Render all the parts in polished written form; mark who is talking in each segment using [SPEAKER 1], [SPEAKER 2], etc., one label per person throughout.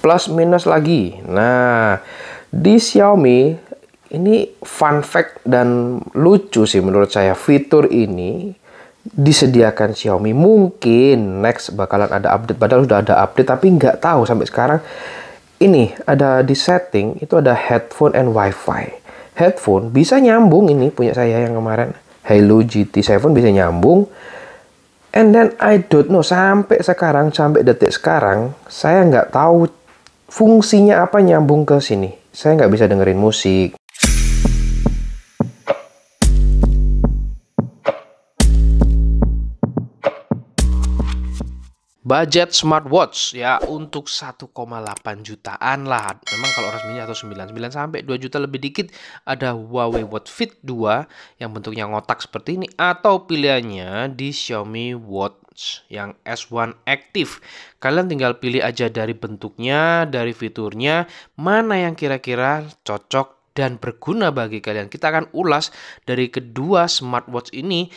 [SPEAKER 1] plus minus lagi. Nah, di Xiaomi ini fun fact dan lucu sih menurut saya, fitur ini disediakan Xiaomi. Mungkin next bakalan ada update, padahal sudah ada update tapi nggak tahu sampai sekarang. Ini ada di setting itu ada headphone and wifi. Headphone bisa nyambung, ini punya saya yang kemarin Hello GT7 bisa nyambung. And then I don't know, sampai sekarang, sampai detik sekarang, saya nggak tahu fungsinya apa nyambung ke sini. Saya nggak bisa dengerin musik. Budget smartwatch ya untuk 1,8 jutaan lah. Memang kalau resminya atau 99 sampai 2 juta lebih dikit ada Huawei Watch Fit 2 yang bentuknya ngotak seperti ini, atau pilihannya di Xiaomi Watch yang S1 Active. Kalian tinggal pilih aja dari bentuknya, dari fiturnya, mana yang kira-kira cocok dan berguna bagi kalian. Kita akan ulas dari kedua smartwatch ini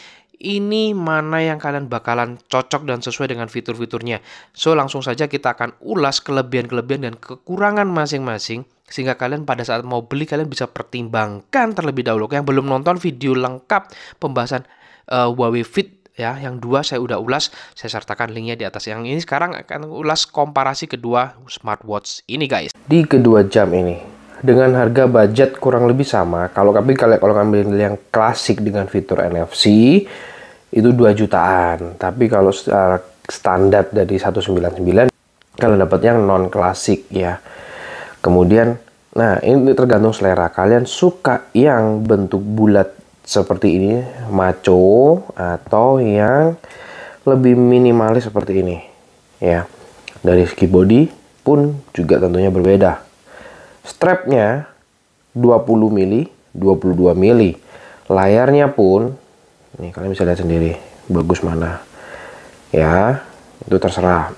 [SPEAKER 1] mana yang kalian bakalan cocok dan sesuai dengan fitur-fiturnya. So, langsung saja kita akan ulas kelebihan-kelebihan dan kekurangan masing-masing, sehingga kalian pada saat mau beli kalian bisa pertimbangkan terlebih dahulu. Yang belum nonton video lengkap pembahasan Huawei Fit ya, yang dua saya udah ulas, saya sertakan linknya di atas. Yang ini sekarang akan ulas komparasi kedua smartwatch ini guys. Di kedua jam ini dengan harga budget kurang lebih sama. Kalau ngambil yang klasik dengan fitur NFC itu 2 jutaan. Tapi kalau secara standar dari 199 kalian dapat yang non klasik ya. Kemudian nah ini tergantung selera. Kalian suka yang bentuk bulat seperti ini, maco, atau yang lebih minimalis seperti ini ya. Dari segi body pun juga tentunya berbeda. Strapnya 20 mili, 22 mili. Layarnya pun, nih kalian bisa lihat sendiri, bagus mana. Ya, itu terserah.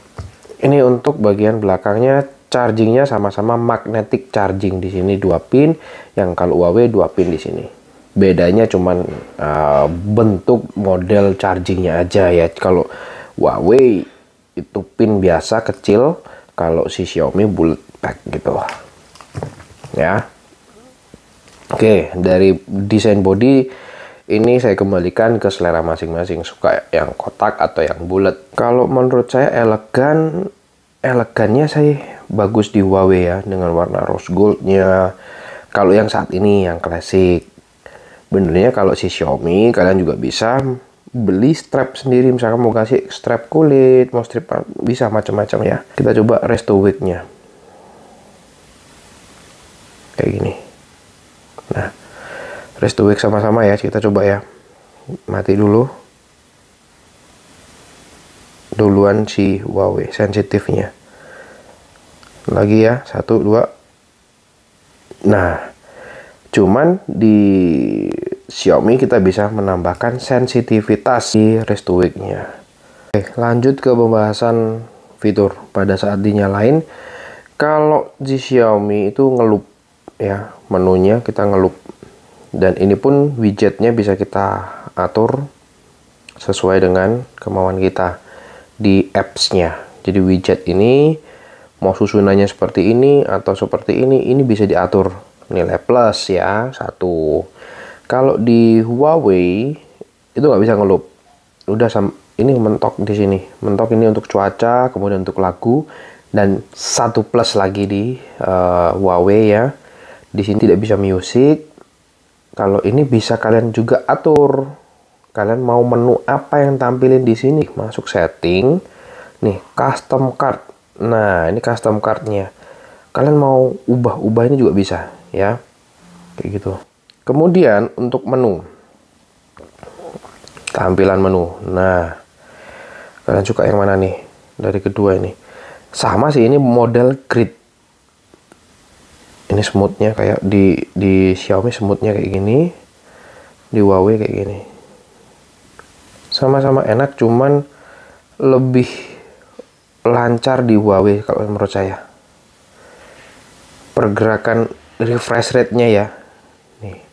[SPEAKER 1] Ini untuk bagian belakangnya, chargingnya sama-sama magnetic charging. Di sini 2 pin, yang kalau Huawei 2 pin di sini. Bedanya cuman bentuk model chargingnya aja ya. Kalau Huawei itu pin biasa kecil, kalau si Xiaomi bulat pack gitu ya. Oke, dari desain body ini saya kembalikan ke selera masing-masing, suka yang kotak atau yang bulat. Kalau menurut saya elegannya saya bagus di Huawei ya, dengan warna rose goldnya. Kalau yang saat ini yang klasik, benernya kalau si Xiaomi kalian juga bisa beli strap sendiri, misalkan mau kasih strap kulit, mau strap, bisa macam-macam ya. Kita coba resto weight-nya kayak gini. Nah, resto weight sama-sama ya, kita coba ya. Mati duluan si Huawei sensitifnya. Lagi ya, 1 2. Nah, cuman di Xiaomi kita bisa menambahkan sensitivitas di resto weight-nya. Oke, lanjut ke pembahasan fitur. Pada saat dinyalain, kalau di Xiaomi itu ngelup ya, menunya kita ngelup, dan ini pun widgetnya bisa kita atur sesuai dengan kemauan kita di apps-nya. Jadi widget ini mau susunannya seperti ini atau seperti ini bisa diatur. Nilai plus ya, 1. Kalau di Huawei itu nggak bisa ngelup. Udah ini mentok di sini. Mentok ini untuk cuaca, kemudian untuk lagu, dan 1 plus lagi di Huawei ya. Di sini tidak bisa music. Kalau ini bisa kalian juga atur. Kalian mau menu apa yang tampilin di sini? Masuk setting. Nih, custom card. Nah, ini custom cardnya. Kalian mau ubah-ubah ini juga bisa ya. Kayak gitu. Kemudian untuk menu. Tampilan menu. Nah, kalian suka yang mana nih? Dari kedua ini. Sama sih, ini model grid. Ini smoothnya kayak di Xiaomi smoothnya kayak gini, di Huawei kayak gini. Sama-sama enak, cuman lebih lancar di Huawei kalau menurut saya. Pergerakan refresh rate-nya ya. Nih.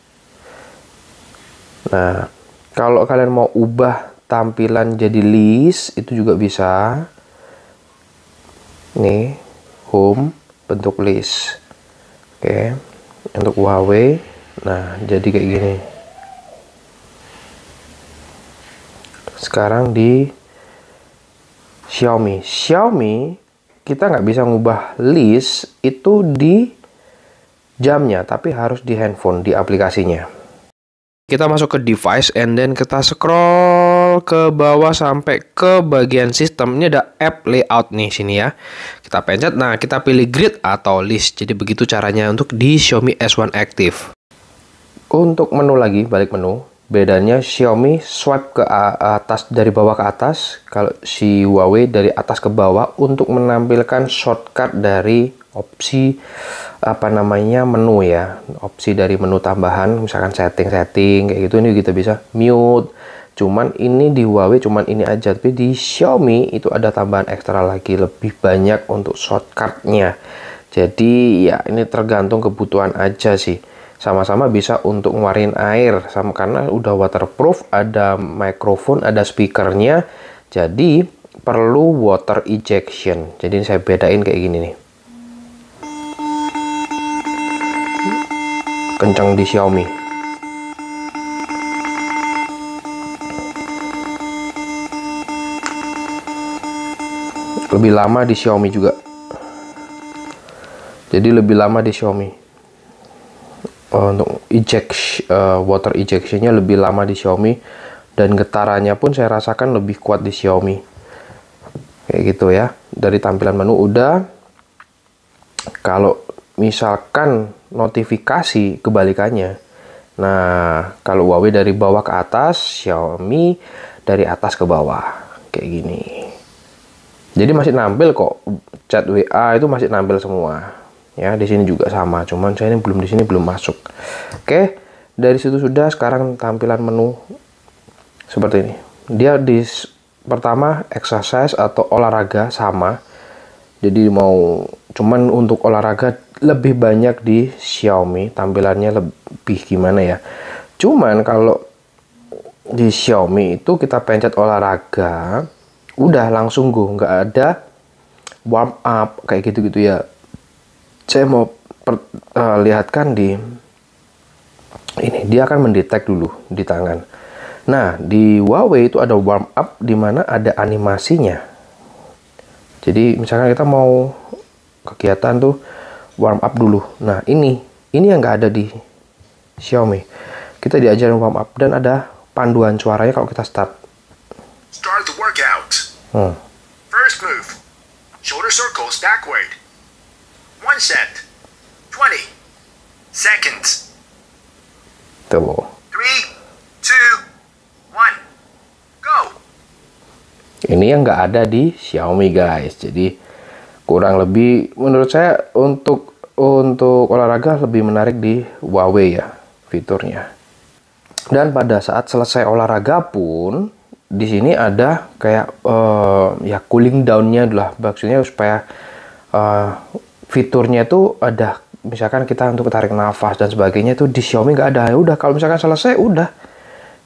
[SPEAKER 1] Nah, kalau kalian mau ubah tampilan jadi list itu juga bisa. Nih, home, bentuk list. Oke, untuk Huawei, nah jadi kayak gini. Sekarang di Xiaomi, kita nggak bisa ngubah list itu di jamnya, tapi harus di handphone, di aplikasinya. Kita masuk ke device, and then kita scroll ke bawah sampai ke bagian sistem. Ini ada app layout nih sini ya. Kita pencet, nah kita pilih grid atau list. Jadi begitu caranya untuk di Xiaomi S1 Active. Untuk menu lagi, balik menu. Bedanya Xiaomi swipe ke atas dari bawah ke atas, kalau si Huawei dari atas ke bawah untuk menampilkan shortcut dari opsi menu ya, opsi dari menu tambahan, misalkan setting kayak gitu. Ini kita bisa mute, cuman ini di Huawei cuman ini aja, tapi di Xiaomi itu ada tambahan ekstra lagi, lebih banyak untuk shortcutnya. Jadi ya ini tergantung kebutuhan aja sih. Sama-sama bisa untuk ngeluarin air, sama karena udah waterproof, ada microphone, ada speakernya, jadi perlu water ejection. Jadi saya bedain kayak gini nih. Kencang di Xiaomi. Lebih lama di Xiaomi juga. Jadi lebih lama di Xiaomi. Untuk water ejectionnya lebih lama di Xiaomi, dan getarannya pun saya rasakan lebih kuat di Xiaomi. Kayak gitu ya. Dari tampilan menu udah. Kalau misalkan notifikasi kebalikannya. Nah, kalau Huawei dari bawah ke atas, Xiaomi dari atas ke bawah. Kayak gini. Jadi masih nampil kok. Chat WA itu masih nampil semua. Ya, di sini juga sama. Cuman saya ini belum, di sini belum masuk. Oke, dari situ sudah. Sekarang tampilan menu seperti ini. Dia di pertama exercise atau olahraga sama. Jadi mau cuman untuk olahraga lebih banyak di Xiaomi, tampilannya lebih gimana ya. Cuman kalau di Xiaomi itu kita pencet olahraga, udah langsung go, nggak ada warm up kayak gitu-gitu ya. Saya mau lihatkan di ini, dia akan mendetek dulu di tangan. Nah, di Huawei itu ada warm up di mana ada animasinya. Jadi misalkan kita mau kegiatan tuh warm up dulu. Nah, ini yang nggak ada di Xiaomi. Kita diajarin warm up dan ada panduan suaranya kalau kita start.
[SPEAKER 2] Start the workout. First move. Shoulder circles backward. 1 set. 20 seconds.
[SPEAKER 1] Tuh.
[SPEAKER 2] 3, 2, 1. Go.
[SPEAKER 1] Ini yang nggak ada di Xiaomi guys. Jadi kurang lebih menurut saya untuk olahraga lebih menarik di Huawei ya fiturnya. Dan pada saat selesai olahraga pun di sini ada kayak ya cooling down-nya lah, maksudnya supaya fiturnya itu ada, misalkan kita untuk tarik nafas dan sebagainya, itu di Xiaomi nggak ada. Ya udah, kalau misalkan selesai udah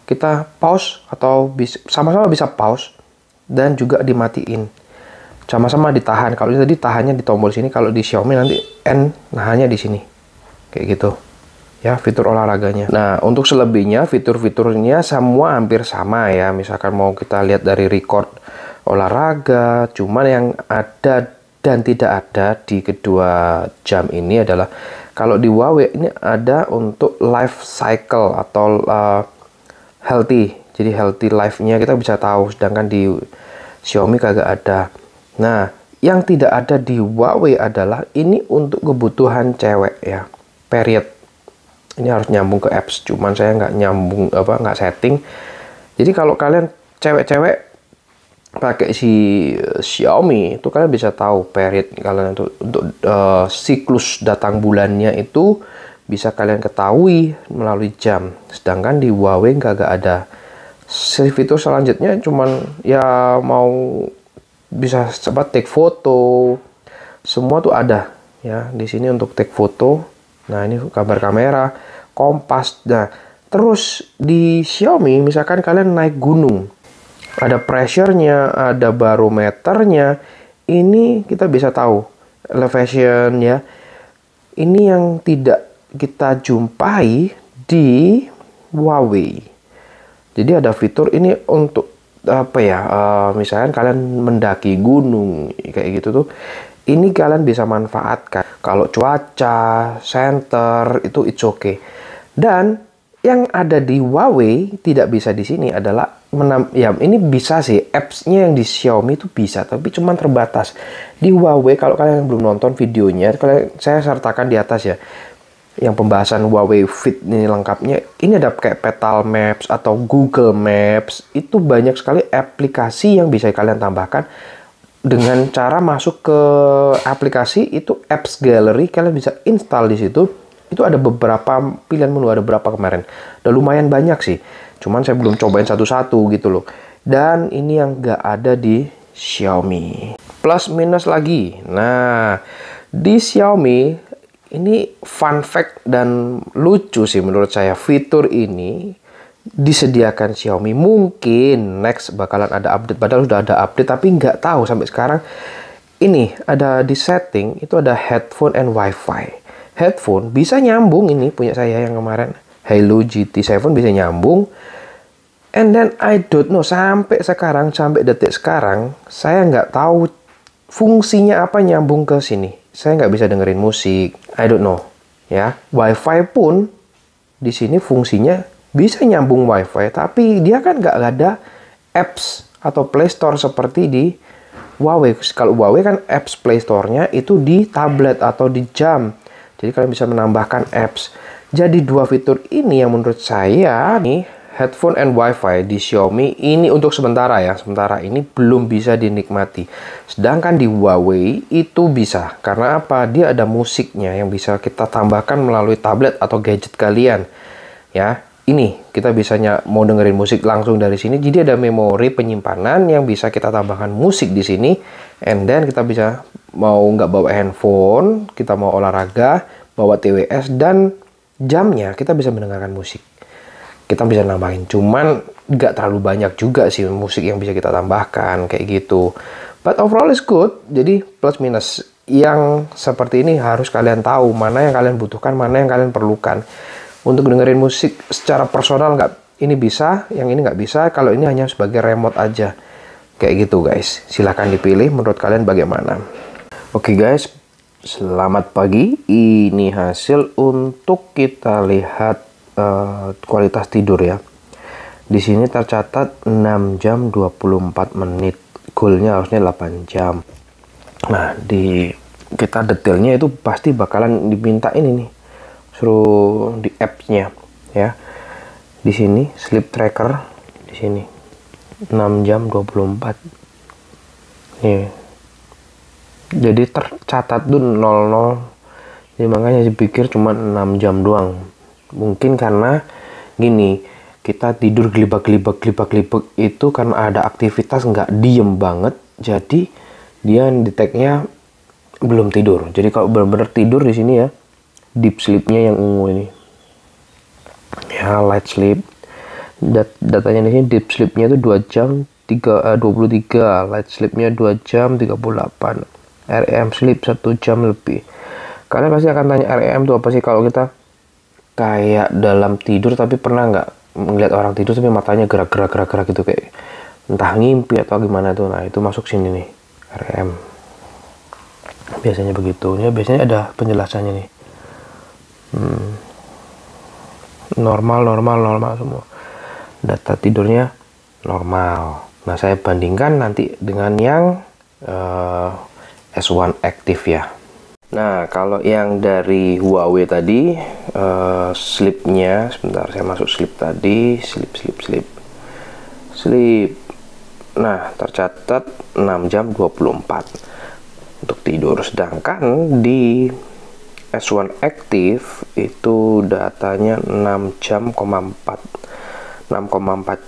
[SPEAKER 1] kita pause atau sama-sama bisa pause dan juga dimatiin, sama-sama ditahan. Kalau tadi tahannya di tombol sini, kalau di Xiaomi nanti end nahannya di sini kayak gitu ya, fitur olahraganya. Nah, untuk selebihnya fitur-fiturnya semua hampir sama ya. Misalkan mau kita lihat dari record olahraga, cuman yang ada dan tidak ada di kedua jam ini adalah, kalau di Huawei ini ada untuk life cycle atau healthy. Jadi healthy life-nya kita bisa tahu, sedangkan di Xiaomi kagak ada. Nah, yang tidak ada di Huawei adalah ini untuk kebutuhan cewek ya, period. Ini harus nyambung ke apps, cuman saya nggak nyambung, nggak setting. Jadi kalau kalian cewek-cewek pakai si Xiaomi itu, kalian bisa tahu period kalian untuk siklus datang bulannya itu bisa kalian ketahui melalui jam. Sedangkan di Huawei nggak ada. Fitur selanjutnya cuman ya mau bisa take foto, semua tuh ada ya di sini untuk take foto. Nah, ini gambar kamera, kompas. Nah, terus di Xiaomi misalkan kalian naik gunung, ada pressure-nya, ada barometernya. Ini kita bisa tahu. elevation ya. Ini yang tidak kita jumpai di Huawei. Jadi ada fitur ini untuk apa ya? Misalkan kalian mendaki gunung kayak gitu tuh, ini kalian bisa manfaatkan. Kalau cuaca, center itu it's okay. Dan yang ada di Huawei tidak bisa di sini adalah ya ini bisa sih, apps-nya yang di Xiaomi itu bisa, tapi cuma terbatas. Di Huawei kalau kalian belum nonton videonya, saya sertakan di atas ya. Yang pembahasan Huawei Fit ini lengkapnya, ini ada kayak Petal Maps atau Google Maps, itu banyak sekali aplikasi yang bisa kalian tambahkan dengan cara masuk ke aplikasi itu Apps Gallery, kalian bisa install di situ. Itu ada beberapa pilihan menu, ada berapa kemarin, udah lumayan banyak sih, cuman saya belum cobain satu-satu gitu loh. Dan ini yang nggak ada di Xiaomi. Plus minus lagi, nah di Xiaomi ini fun fact dan lucu sih menurut saya, fitur ini disediakan Xiaomi. Mungkin next bakalan ada update, padahal sudah ada update, tapi nggak tahu sampai sekarang. Ini ada di setting, itu ada headphone and wifi. Headphone bisa nyambung, ini punya saya yang kemarin Hello GT7 bisa nyambung. And then I don't know, sampai sekarang, sampai detik sekarang, saya nggak tahu fungsinya apa nyambung ke sini. Saya nggak bisa dengerin musik, I don't know ya. Wifi pun di sini fungsinya bisa nyambung wifi, tapi dia kan nggak ada apps atau Play Store seperti di Huawei. Kalau Huawei kan apps Play Store-nya itu di tablet atau di jam, jadi kalian bisa menambahkan apps. Jadi dua fitur ini yang menurut saya nih, headphone and wifi di Xiaomi ini untuk sementara ya, sementara ini belum bisa dinikmati. Sedangkan di Huawei itu bisa. Karena apa? Dia ada musiknya yang bisa kita tambahkan melalui tablet atau gadget kalian. Ya, ini kita bisanya mau dengerin musik langsung dari sini. Jadi ada memori penyimpanan yang bisa kita tambahkan musik di sini. And then kita bisa mau nggak bawa handphone, kita mau olahraga, bawa TWS, dan jamnya kita bisa mendengarkan musik. Kita bisa nambahin, cuman nggak terlalu banyak juga sih musik yang bisa kita tambahkan kayak gitu. But overall is good. Jadi plus minus yang seperti ini harus kalian tahu mana yang kalian butuhkan, mana yang kalian perlukan. Untuk dengerin musik secara personal nggak, ini bisa, yang ini nggak bisa. Kalau ini hanya sebagai remote aja kayak gitu guys. Silahkan dipilih menurut kalian bagaimana. Oke guys, selamat pagi. Ini hasil untuk kita lihat kualitas tidur ya. Di sini tercatat 6 jam 24 menit. Goalnya harusnya 8 jam. Nah, di kita detailnya itu pasti bakalan diminta ini nih. Suruh di apps-nya ya. Di sini sleep tracker di sini 6 jam 24. Nih. Jadi tercatat tuh 00. Jadi makanya saya pikir cuma 6 jam doang. Mungkin karena gini, kita tidur gelibak-gelibak itu karena ada aktivitas, nggak diem banget, jadi dia detect-nya belum tidur. Jadi kalau benar-benar tidur di sini ya, deep sleep-nya yang ungu ini ya, light sleep. Datanya di sini deep sleep-nya itu 2 jam 23, light sleep-nya 2 jam 38, REM sleep 1 jam lebih. Kalian pasti akan tanya REM itu apa sih? Kalau kita kayak dalam tidur, tapi pernah nggak ngeliat orang tidur tapi matanya gerak-gerak gitu, kayak entah ngimpi atau gimana tuh. Nah itu masuk sini nih, REM. Biasanya begitu. Ya biasanya ada penjelasannya nih. Normal semua. Data tidurnya normal. Nah saya bandingkan nanti dengan yang S1 Active ya. Nah, kalau yang dari Huawei tadi, sleep-nya, sebentar saya masuk sleep tadi, sleep. Nah, tercatat 6 jam 24 untuk tidur. Sedangkan di S1 Active itu datanya 6,4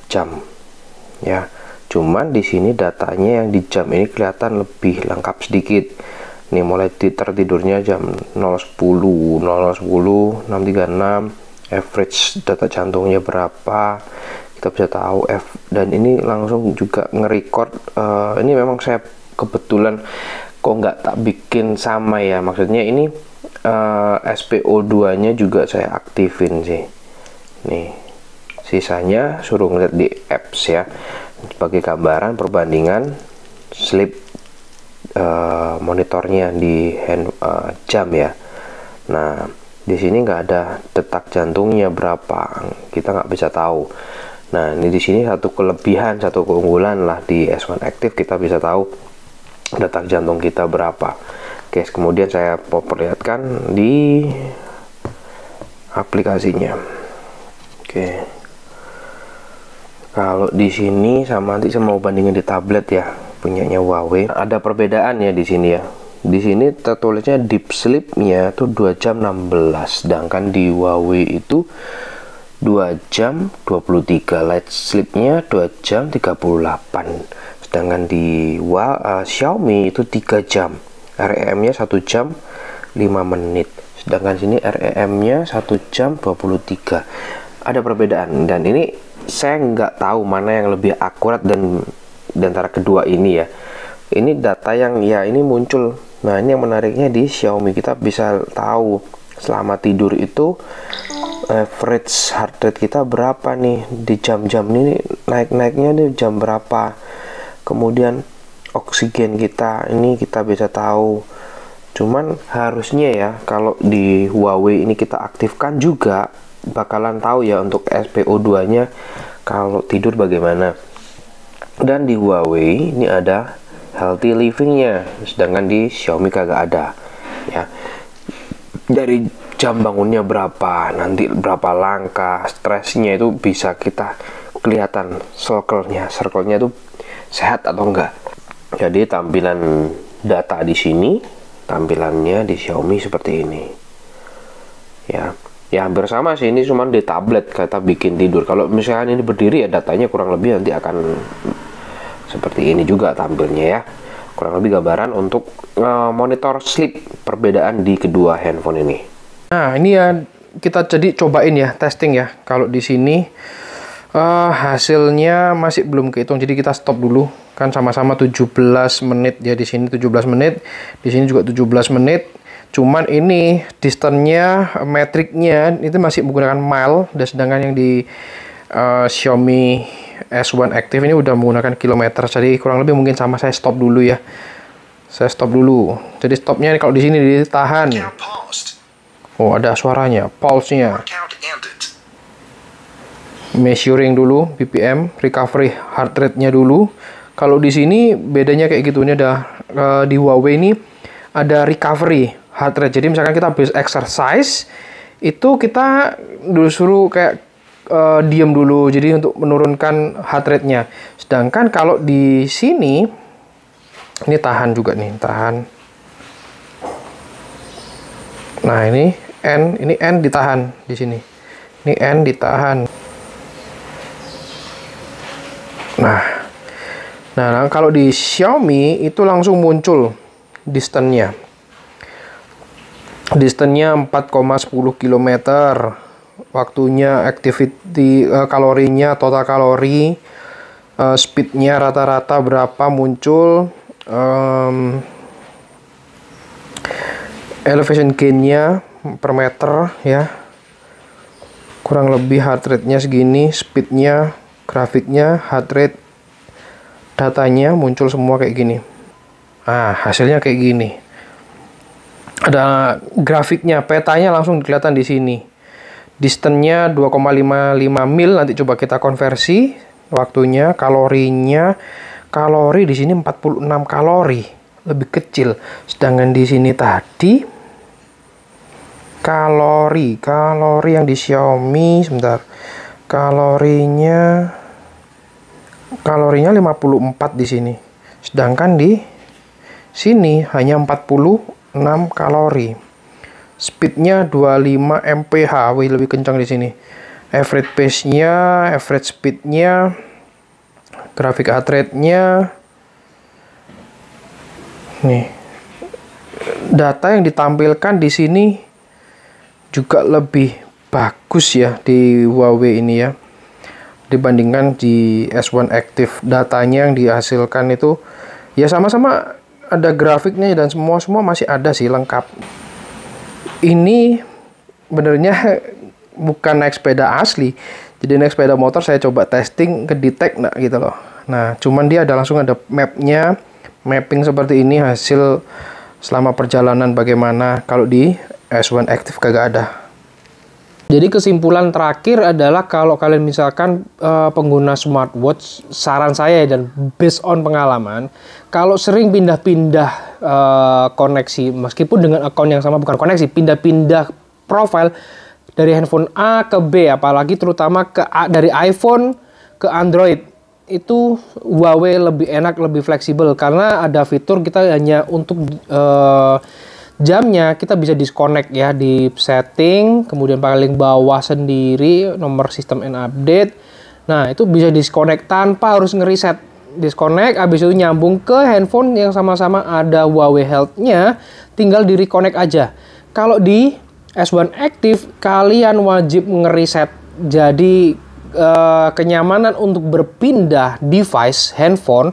[SPEAKER 1] jam. Ya, cuman di sini datanya yang di jam ini kelihatan lebih lengkap sedikit. Nih mulai tertidurnya jam 0.10, 6.36, average data jantungnya berapa, kita bisa tahu dan ini langsung juga nge-record. Ini memang saya kebetulan kok nggak tak bikin sama ya, maksudnya ini SPO2 nya juga saya aktifin sih. Nih, sisanya suruh ngeliat di apps ya, sebagai gambaran perbandingan sleep monitornya di jam ya. Nah, di sini nggak ada detak jantungnya berapa, kita nggak bisa tahu. Nah, ini di sini satu kelebihan, satu keunggulan lah di S1 Active, kita bisa tahu detak jantung kita berapa. Oke, kemudian saya perlihatkan di aplikasinya. Oke, kalau di sini sama, nanti saya mau bandingin di tablet ya, punyanya Huawei. Ada perbedaan ya di sini ya. Di sini tertulisnya deep sleep-nya tuh 2 jam 16, sedangkan di Huawei itu 2 jam 23, light sleep-nya 2 jam 38, sedangkan di Xiaomi itu 3 jam, REM-nya 1 jam 5 menit, sedangkan sini REM-nya 1 jam 23. Ada perbedaan, dan ini saya nggak tahu mana yang lebih akurat dan antara kedua ini ya. Ini data yang ya ini muncul. Nah, ini yang menariknya di Xiaomi, kita bisa tahu selama tidur itu average heart rate kita berapa nih di jam-jam ini, naik-naiknya nih jam berapa. Kemudian oksigen kita ini kita bisa tahu. Cuman harusnya ya kalau di Huawei ini kita aktifkan juga bakalan tahu ya untuk SPO2 nya kalau tidur bagaimana. Dan di Huawei ini ada healthy living-nya, sedangkan di Xiaomi kagak ada ya. Dari jam bangunnya berapa, nanti berapa langkah, stresnya itu bisa kita kelihatan, circle-nya itu sehat atau enggak. Jadi tampilan data di sini, tampilannya di Xiaomi seperti ini ya. Ya hampir sama sih, ini cuma di tablet kita bikin tidur. Kalau misalnya ini berdiri ya datanya kurang lebih nanti akan seperti ini juga tampilnya ya. Kurang lebih gambaran untuk monitor sleep, perbedaan di kedua handphone ini. Nah, ini ya kita jadi cobain ya, testing ya. Kalau di sini hasilnya masih belum kehitung, jadi kita stop dulu. Kan sama-sama 17 menit ya, di sini 17 menit, di sini juga 17 menit. Cuman ini distance-nya, metriknya itu masih menggunakan mile, dan sedangkan yang di Xiaomi S1 Active ini udah menggunakan kilometer. Jadi kurang lebih mungkin sama. Saya stop dulu ya. Saya stop dulu. Jadi stopnya kalau di sini ditahan. Oh, ada suaranya, pulse-nya. Measuring dulu BPM, recovery heart rate-nya dulu. Kalau di sini bedanya kayak gitu. Ini ada di Huawei ini ada recovery heart rate. Jadi misalkan kita habis exercise itu kita dulu suruh kayak diam dulu, jadi untuk menurunkan heart rate-nya. Sedangkan kalau di sini ini tahan juga nih, tahan. Nah, ini N ditahan di sini. Ini N ditahan. Nah, kalau di Xiaomi itu langsung muncul distance-nya. Distance-nya 4,10 km. Waktunya, activity, kalorinya, total kalori, speednya rata-rata berapa muncul, elevation gain-nya per meter ya, kurang lebih heart rate-nya segini, speednya, grafiknya, heart rate, datanya muncul semua kayak gini. Nah, hasilnya kayak gini. Ada grafiknya, petanya langsung kelihatan di sini. Distance-nya 2,55 mil, nanti coba kita konversi waktunya, kalorinya. Kalori di sini 46 kalori, lebih kecil. Sedangkan di sini tadi kalori yang di Xiaomi sebentar. Kalorinya 54 di sini. Sedangkan di sini hanya 46 kalori. Speednya 25 mph, wih lebih kencang di sini. Average pace-nya, average speed-nya, grafik heart rate-nya. Nih, data yang ditampilkan di sini juga lebih bagus ya di Huawei ini ya, dibandingkan di S1 Active. Datanya yang dihasilkan itu ya sama-sama ada grafiknya dan semua masih ada sih, lengkap. Ini benernya bukan naik sepeda asli. Jadi naik sepeda motor saya coba testing ke detect nah gitu loh. Nah, cuman dia langsung ada mapnya, mapping seperti ini hasil selama perjalanan bagaimana. Kalau di S1 Active kagak ada. Jadi kesimpulan terakhir adalah kalau kalian misalkan pengguna smartwatch, saran saya dan based on pengalaman, kalau sering pindah-pindah koneksi, meskipun dengan akun yang sama, bukan koneksi, pindah-pindah profile dari handphone A ke B, apalagi terutama dari iPhone ke Android, itu Huawei lebih enak, lebih fleksibel karena ada fitur kita hanya untuk jamnya kita bisa disconnect ya di setting, kemudian paling bawah sendiri nomor sistem and update. Nah, itu bisa disconnect tanpa harus ngeriset. Disconnect, habis itu nyambung ke handphone yang sama-sama ada Huawei Health-nya, tinggal di reconnect aja. Kalau di S1 Active kalian wajib ngeriset. Jadi kenyamanan untuk berpindah device handphone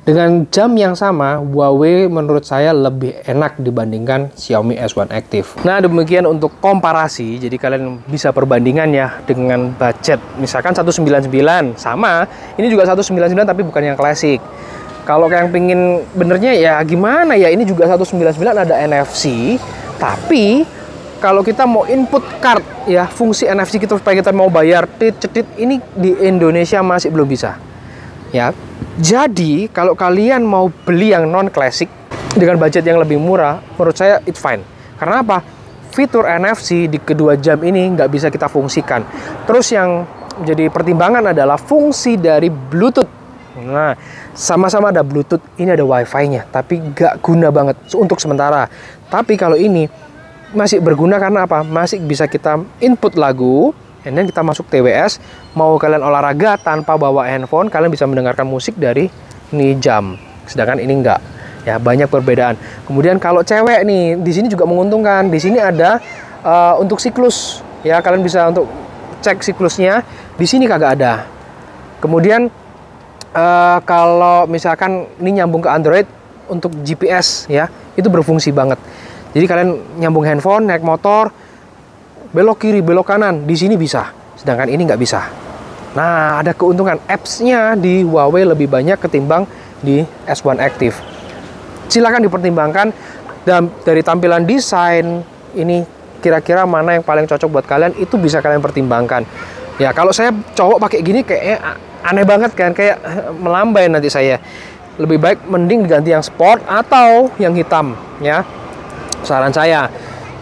[SPEAKER 1] dengan jam yang sama, Huawei menurut saya lebih enak dibandingkan Xiaomi S1 Active. Nah, demikian untuk komparasi. Jadi kalian bisa perbandingan ya dengan budget. Misalkan 199 sama, ini juga 199 tapi bukan yang klasik. Kalau yang pingin benernya ya gimana ya, ini juga 199 ada NFC, tapi kalau kita mau input card ya, fungsi NFC kita supaya kita mau bayar cetit ini di Indonesia masih belum bisa. Ya. Jadi, kalau kalian mau beli yang non-klasik dengan budget yang lebih murah, menurut saya it's fine. Karena apa? Fitur NFC di kedua jam ini nggak bisa kita fungsikan. Terus yang jadi pertimbangan adalah fungsi dari Bluetooth. Nah, sama-sama ada Bluetooth, ini ada Wi-Fi-nya, tapi nggak guna banget untuk sementara. Tapi kalau ini masih berguna karena apa? Masih bisa kita input lagu, and then kita masuk TWS, mau kalian olahraga tanpa bawa handphone, kalian bisa mendengarkan musik dari ini jam. Sedangkan ini enggak. Ya, banyak perbedaan. Kemudian kalau cewek nih, di sini juga menguntungkan. Di sini ada untuk siklus. Ya, kalian bisa untuk cek siklusnya. Di sini kagak ada. Kemudian kalau misalkan ini nyambung ke Android untuk GPS ya, itu berfungsi banget. Jadi kalian nyambung handphone, naik motor, belok kiri, belok kanan, di sini bisa. Sedangkan ini nggak bisa. Nah, ada keuntungan. Apps-nya di Huawei lebih banyak ketimbang di S1 Active. Silakan dipertimbangkan. Dan dari tampilan desain, ini kira-kira mana yang paling cocok buat kalian, itu bisa kalian pertimbangkan. Ya, kalau saya cowok pakai gini kayaknya aneh banget kan, kayak melambai nanti saya. Lebih baik mending diganti yang sport atau yang hitam, ya. Saran saya.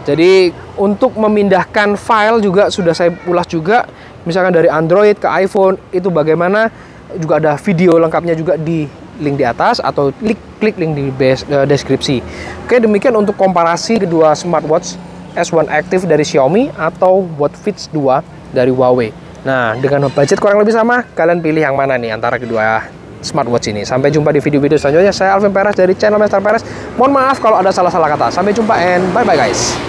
[SPEAKER 1] Jadi untuk memindahkan file juga sudah saya ulas juga, misalkan dari Android ke iPhone itu bagaimana, juga ada video lengkapnya juga di link di atas atau klik link di deskripsi. Oke, demikian untuk komparasi kedua smartwatch S1 Active dari Xiaomi atau Watch Fit 2 dari Huawei. Nah, dengan budget kurang lebih sama, kalian pilih yang mana nih antara kedua smartwatch ini. Sampai jumpa di video-video selanjutnya. Saya Alvin Perez dari channel Master Perez. Mohon maaf kalau ada salah-salah kata. Sampai jumpa and bye-bye guys.